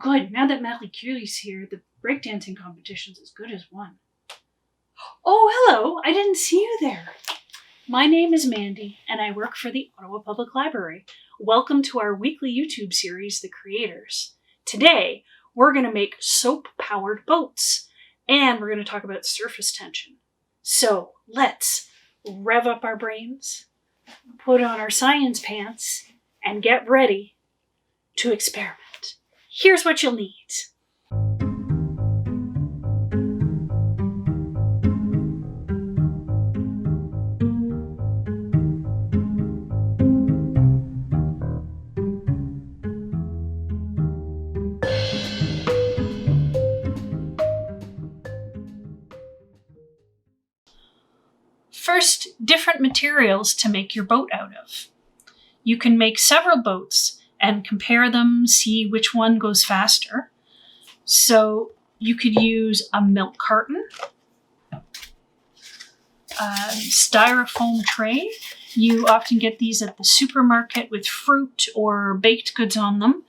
good. Now that Natalie Curley's here, the breakdancing competition's as good as one. Oh, hello. I didn't see you there. My name is Mandy, and I work for the Ottawa Public Library. Welcome to our weekly YouTube series, The Creators. Today, we're going to make soap-powered boats, and we're going to talk about surface tension. So, let's rev up our brains, put on our science pants, and get ready to experiment. Here's what you'll need. First, different materials to make your boat out of. You can make several boats and compare them, see which one goes faster. So you could use a milk carton, a styrofoam tray. You often get these at the supermarket with fruit or baked goods on them.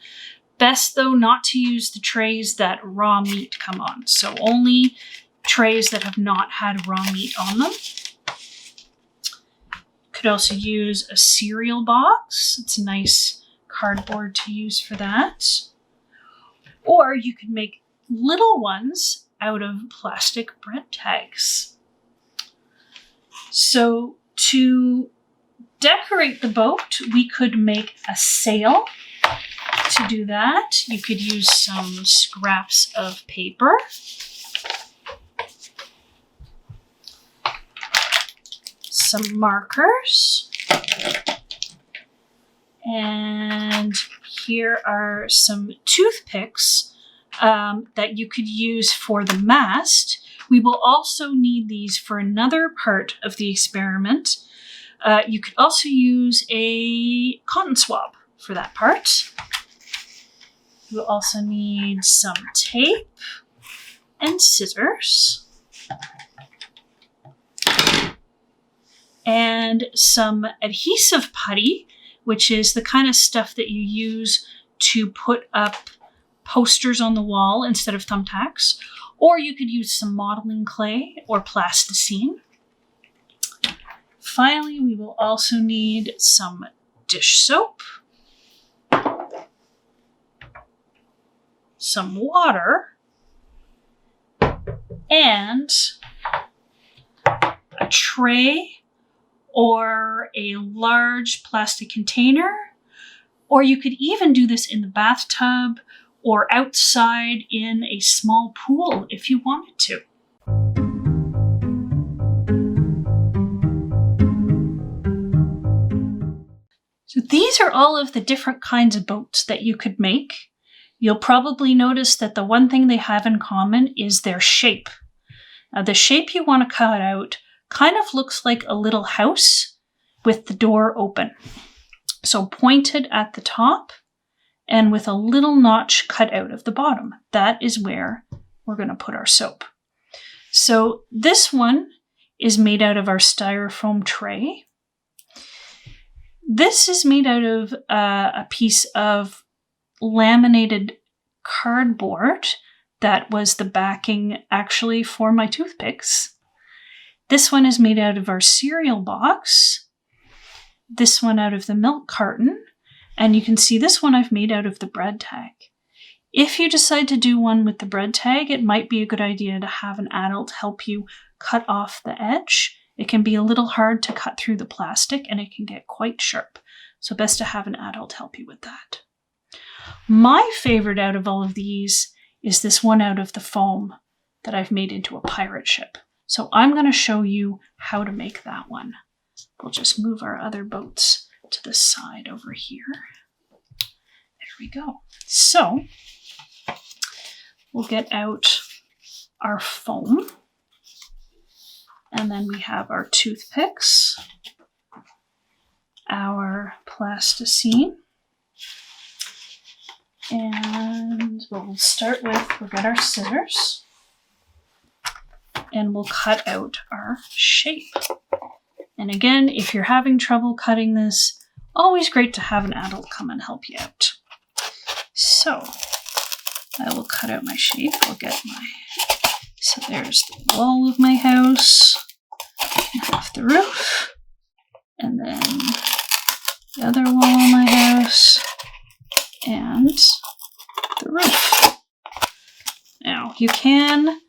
Best though not to use the trays that raw meat come on. So only trays that have not had raw meat on them. Could also use a cereal box. It's a nice cardboard to use for that. Or you could make little ones out of plastic bread tags. So to decorate the boat, we could make a sail. To do that, you could use some scraps of paper. Some markers. And here are some toothpicks that you could use for the mast. We will also need these for another part of the experiment. You could also use a cotton swab for that part. You'll also need some tape and scissors. And some adhesive putty, which is the kind of stuff that you use to put up posters on the wall instead of thumbtacks. Or you could use some modeling clay or plasticine. Finally, we will also need some dish soap, some water, and a tray or a large plastic container, or you could even do this in the bathtub or outside in a small pool if you wanted to. So these are all of the different kinds of boats that you could make. You'll probably notice that the one thing they have in common is their shape. Now, the shape you want to cut out kind of looks like a little house with the door open. So pointed at the top and with a little notch cut out of the bottom. That is where we're going to put our soap. So this one is made out of our styrofoam tray. This is made out of a piece of laminated cardboard that was the backing actually for my toothpicks. This one is made out of our cereal box. This one out of the milk carton. And you can see this one I've made out of the bread tag. If you decide to do one with the bread tag, it might be a good idea to have an adult help you cut off the edge. It can be a little hard to cut through the plastic and it can get quite sharp. So best to have an adult help you with that. My favorite out of all of these is this one out of the foam that I've made into a pirate ship. So I'm going to show you how to make that one. We'll just move our other boats to the side over here. There we go. So we'll get out our foam. And then we have our toothpicks, our plasticine, and what we'll start with, we'll get our scissors. And we'll cut out our shape. And again, if you're having trouble cutting this, always great to have an adult come and help you out. So I will cut out my shape. I'll get my, so there's the wall of my house, half the roof, and then the other wall of my house, and the roof. Now, you can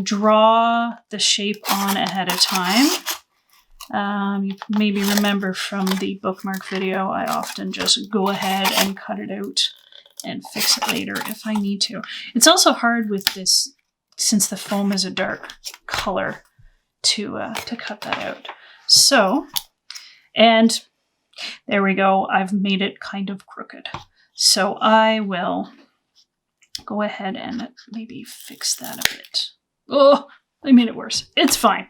draw the shape on ahead of time. You maybe remember from the bookmark video, I often just go ahead and cut it out and fix it later if I need to. It's also hard with this, since the foam is a dark color, to cut that out. So, and there we go. I've made it kind of crooked. So I will go ahead and maybe fix that a bit. Oh, I made it worse. It's fine.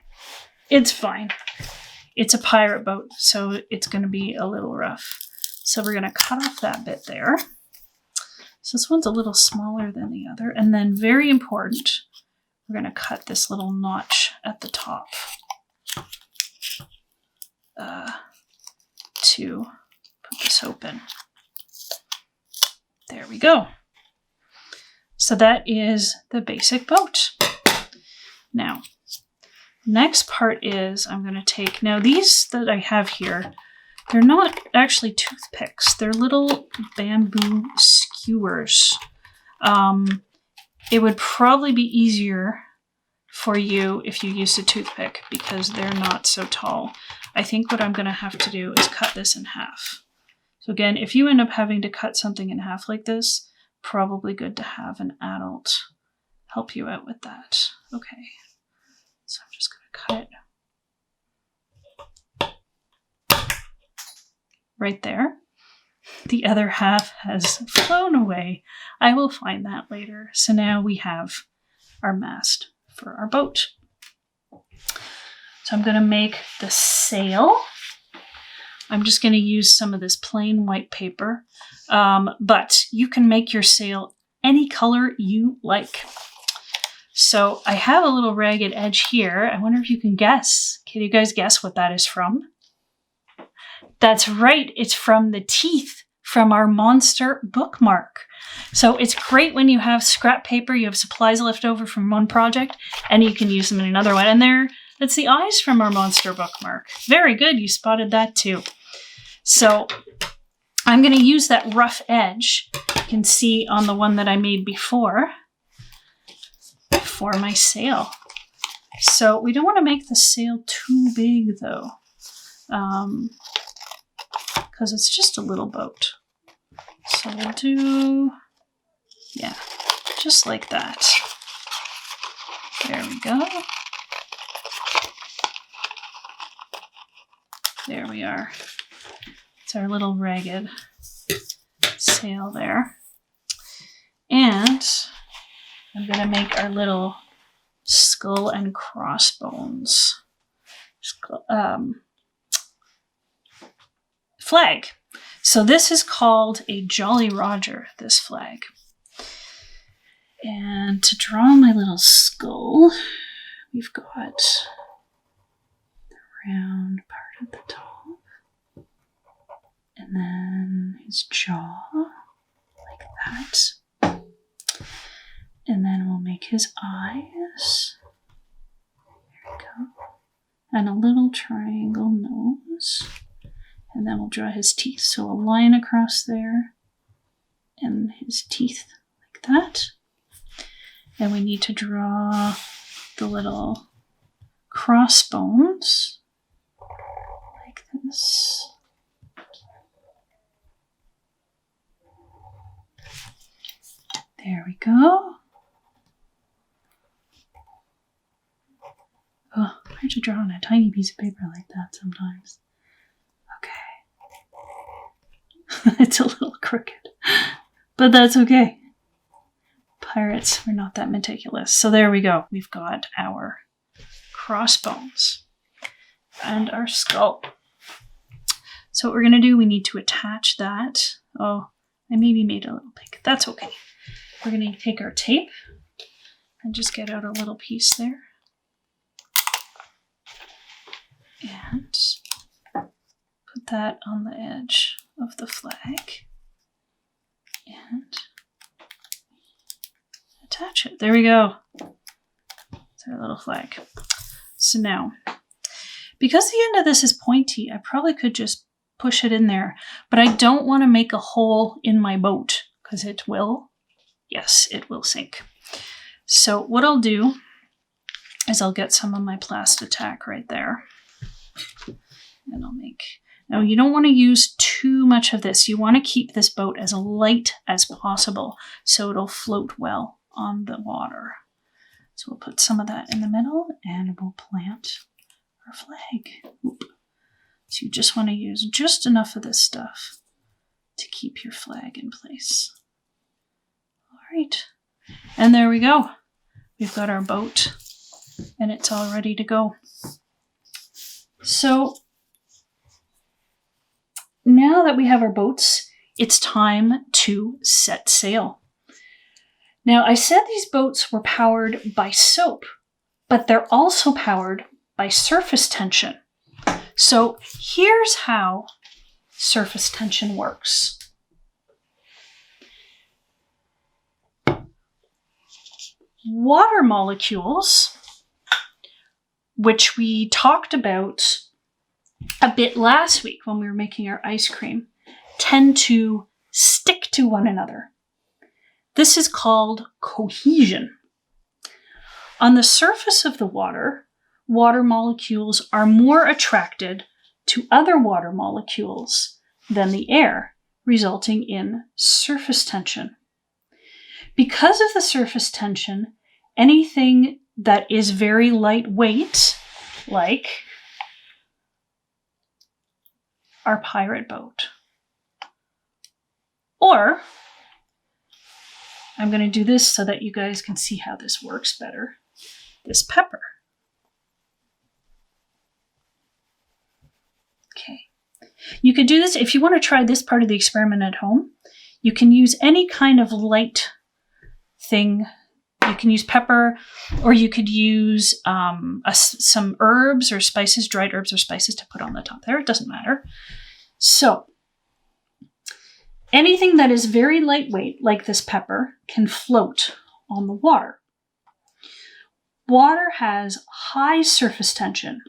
It's fine. It's a pirate boat, so it's going to be a little rough. So we're going to cut off that bit there. So this one's a little smaller than the other. And then very important, we're going to cut this little notch at the top to put this open. There we go. So that is the basic boat. Now, next part is I'm going to take, now these that I have here, they're not actually toothpicks. They're little bamboo skewers. It would probably be easier for you if you used a toothpick because they're not so tall. I think what I'm going to have to do is cut this in half. So again, if you end up having to cut something in half like this, probably good to have an adult help you out with that. Okay, so I'm just going to cut it right there. The other half has flown away. I will find that later. So now we have our mast for our boat. So I'm going to make the sail. I'm just going to use some of this plain white paper, but you can make your sail any color you like. So I have a little ragged edge here. I wonder if you can guess. Can you guys guess what that is from? That's right. It's from the teeth from our monster bookmark. So it's great when you have scrap paper, you have supplies left over from one project, and you can use them in another one. And that's the eyes from our monster bookmark. Very good. You spotted that too. So I'm going to use that rough edge you can see on the one that I made before for my sail. So we don't want to make the sail too big though, because it's just a little boat. So we'll do, yeah, just like that. There we go. There we are. It's our little ragged sail there. And I'm going to make our little skull and crossbones flag. So this is called a Jolly Roger, this flag. And to draw my little skull, we've got the round part at the top. And then his jaw, like that. And then we'll make his eyes. There we go. And a little triangle nose. And then we'll draw his teeth. So a line across there. And his teeth like that. Then we need to draw the little crossbones. Like this. There we go. Oh, hard to draw on a tiny piece of paper like that sometimes. Okay. It's a little crooked, but that's okay. Pirates, we're not that meticulous. So there we go. We've got our crossbones and our skull. So what we're going to do, we need to attach that. Oh, I maybe made a little pig. That's okay. We're going to take our tape and just get out a little piece there. And put that on the edge of the flag. And attach it. There we go. It's our little flag. So now, because the end of this is pointy, I probably could just push it in there, but I don't want to make a hole in my boat because it will, yes, it will sink. So what I'll do is I'll get some of my Plasti-Tack right there. And I'll make, now you don't want to use too much of this. You want to keep this boat as light as possible so it'll float well on the water. So we'll put some of that in the middle and we'll plant our flag. Oop. So you just want to use just enough of this stuff to keep your flag in place. All right. And there we go. We've got our boat and it's all ready to go. So now that we have our boats, it's time to set sail. Now, I said these boats were powered by soap, but they're also powered by surface tension. So here's how surface tension works. Water molecules, which we talked about a bit last week when we were making our ice cream, tend to stick to one another. This is called cohesion. On the surface of the water, water molecules are more attracted to other water molecules than the air, resulting in surface tension. Because of the surface tension, anything that is very lightweight, like our pirate boat, or I'm going to do this so that you guys can see how this works better. This pepper. Okay. You could do this if you want to try this part of the experiment at home. You can use any kind of light thing. You can use pepper, or you could use some herbs or spices, dried herbs or spices to put on the top there. It doesn't matter. So, anything that is very lightweight, like this pepper, can float on the water. Water has high surface tension,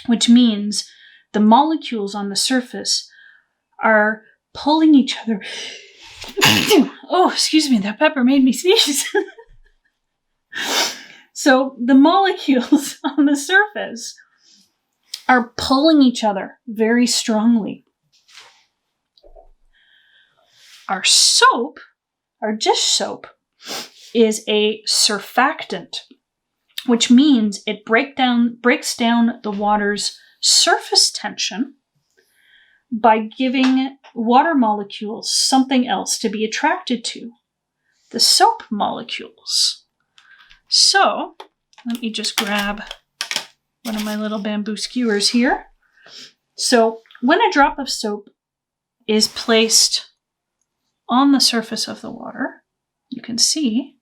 which means the molecules on the surface are pulling each other. Oh, excuse me, that pepper made me sneeze. So the molecules on the surface are pulling each other very strongly. Our soap, our dish soap, is a surfactant, which means it breaks down the water's surface tension by giving water molecules something else to be attracted to, the soap molecules. So, let me just grab one of my little bamboo skewers here. So, when a drop of soap is placed on the surface of the water, you can see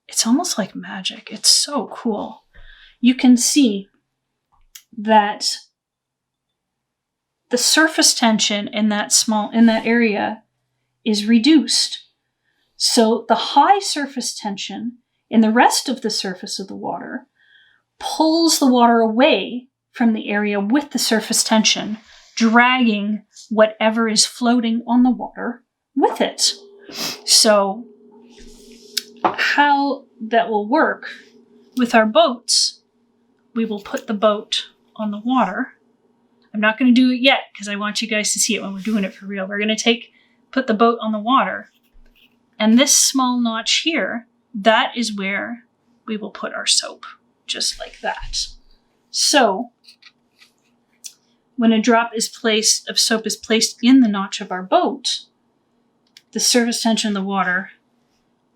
it's almost like magic. It's so cool. You can see that the surface tension in that area is reduced. So the high surface tension in the rest of the surface of the water pulls the water away from the area with the surface tension, dragging whatever is floating on the water with it. So how that will work with our boats, we will put the boat on the water. I'm not going to do it yet because I want you guys to see it when we're doing it for real. We're going to put the boat on the water, and this small notch here, that is where we will put our soap, just like that. So when a drop of soap is placed in the notch of our boat, the surface tension in the water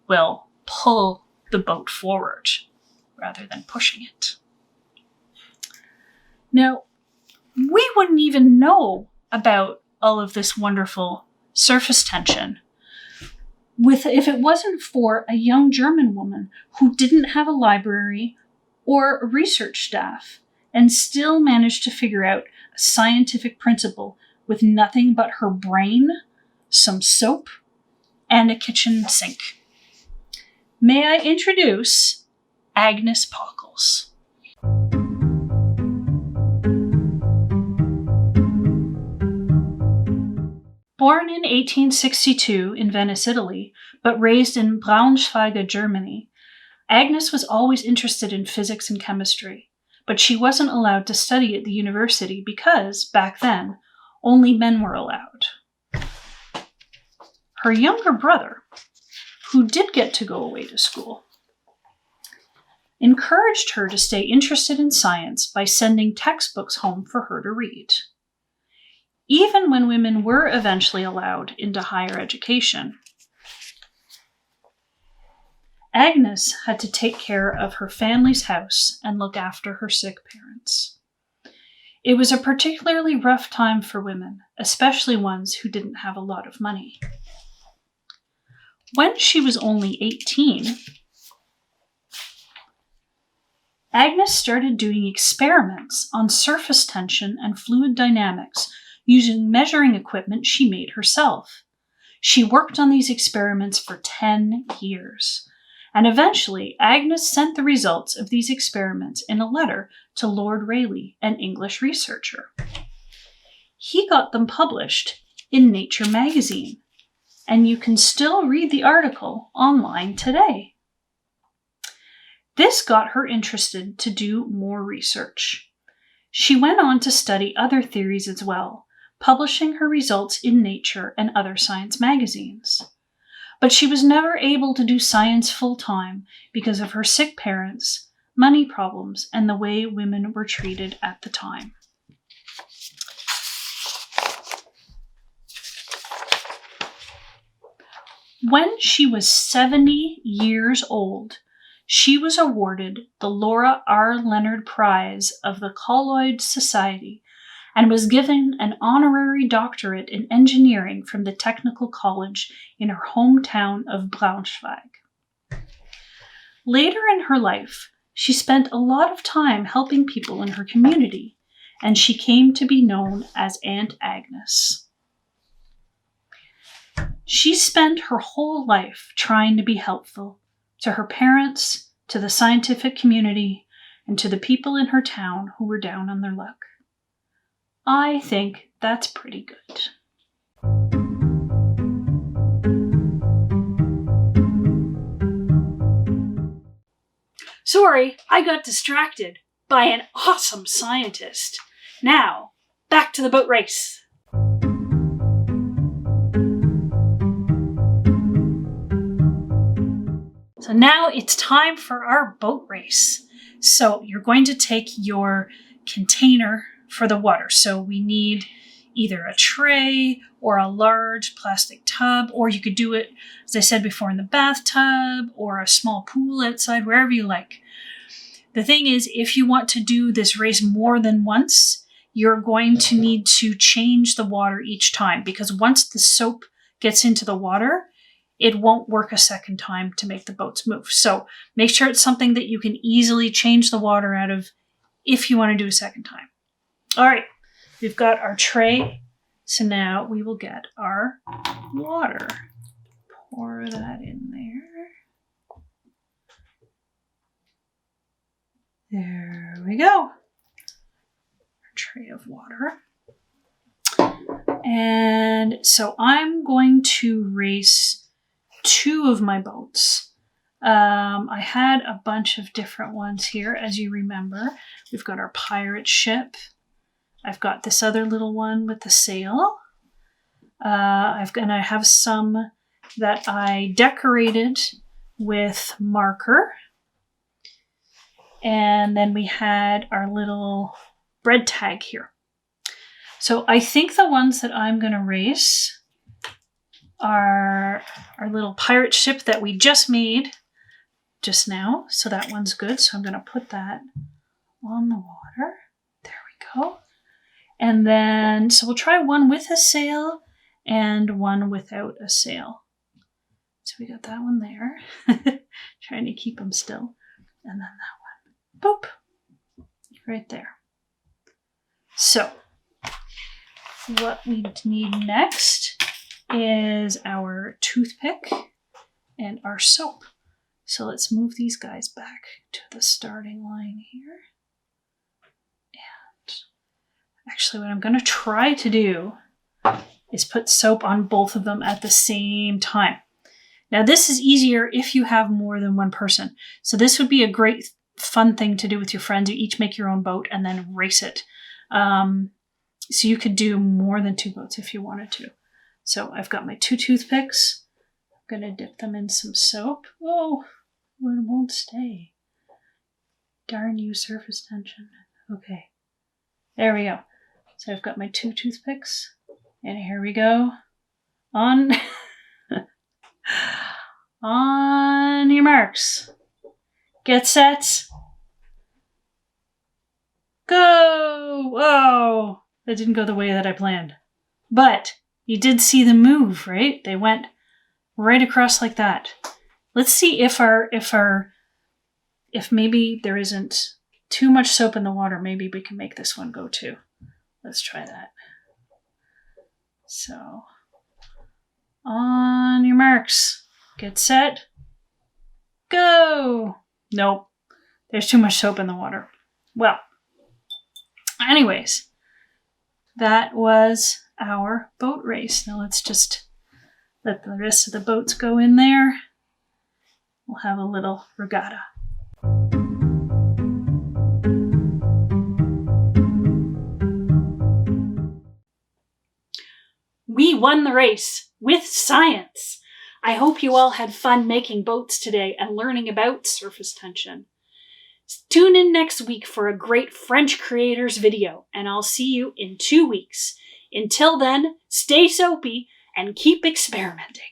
will pull the boat forward rather than pushing it. Now, we wouldn't even know about all of this wonderful surface tension if it wasn't for a young German woman who didn't have a library or a research staff and still managed to figure out a scientific principle with nothing but her brain, some soap, and a kitchen sink. may I introduce Agnes Pockels. Born in 1862 in Venice, Italy, but raised in Braunschweig, Germany, Agnes was always interested in physics and chemistry, but she wasn't allowed to study at the university because, back then, only men were allowed. Her younger brother, who did get to go away to school, encouraged her to stay interested in science by sending textbooks home for her to read. Even when women were eventually allowed into higher education, Agnes had to take care of her family's house and look after her sick parents. It was a particularly rough time for women, especially ones who didn't have a lot of money. When she was only 18, Agnes started doing experiments on surface tension and fluid dynamics using measuring equipment she made herself. She worked on these experiments for 10 years. And eventually, Agnes sent the results of these experiments in a letter to Lord Rayleigh, an English researcher. He got them published in Nature magazine, and you can still read the article online today. This got her interested to do more research. She went on to study other theories as well, publishing her results in Nature and other science magazines. But she was never able to do science full-time because of her sick parents, money problems, and the way women were treated at the time. When she was 70 years old, she was awarded the Laura R. Leonard Prize of the Colloid Society and was given an honorary doctorate in engineering from the Technical College in her hometown of Braunschweig. Later in her life, she spent a lot of time helping people in her community, and she came to be known as Aunt Agnes. She spent her whole life trying to be helpful to her parents, to the scientific community, and to the people in her town who were down on their luck. I think that's pretty good. Sorry, I got distracted by an awesome scientist. Now, back to the boat race. So now it's time for our boat race. So you're going to take your container for the water. So we need either a tray or a large plastic tub, or you could do it, as I said before, in the bathtub or a small pool outside, wherever you like. The thing is, if you want to do this race more than once, you're going to need to change the water each time, because once the soap gets into the water, it won't work a second time to make the boats move. So make sure it's something that you can easily change the water out of if you want to do a second time. All right, we've got our tray. So now we will get our water. Pour that in there. There we go. Our tray of water. And so I'm going to race 2 of my boats. I had a bunch of different ones here, as you remember. We've got our pirate ship. I've got this other little one with the sail. I have some that I decorated with marker. And then we had our little bread tag here. So I think the ones that I'm going to race are our little pirate ship that we just made just now. So that one's good. So I'm going to put that on the water. There we go. And then, so we'll try one with a sail and one without a sail. So we got that one there. Trying to keep them still. And then that one. Boop. Right there. So, what we need next is our toothpick and our soap. So let's move these guys back to the starting line here. And actually what I'm going to try to do is put soap on both of them at the same time. Now this is easier if you have more than one person. So this would be a great fun thing to do with your friends. You each make your own boat and then race it. So you could do more than 2 boats if you wanted to. So I've got my 2 toothpicks. I'm going to dip them in some soap. Oh, it won't stay. Darn you, surface tension. Okay, there we go. So I've got my 2 toothpicks. And here we go. On, on your marks. Get set. Go! Whoa! That didn't go the way that I planned. But you did see the move, right? They went right across like that. Let's see if maybe there isn't too much soap in the water. Maybe we can make this one go too. Let's try that. So, on your marks. Get set. Go! Nope. There's too much soap in the water. Well, anyways, that was our boat race. Now let's just let the rest of the boats go in there. We'll have a little regatta. We won the race with science. I hope you all had fun making boats today and learning about surface tension. Tune in next week for a great French creators video, and I'll see you in 2 weeks. Until then, stay soapy and keep experimenting.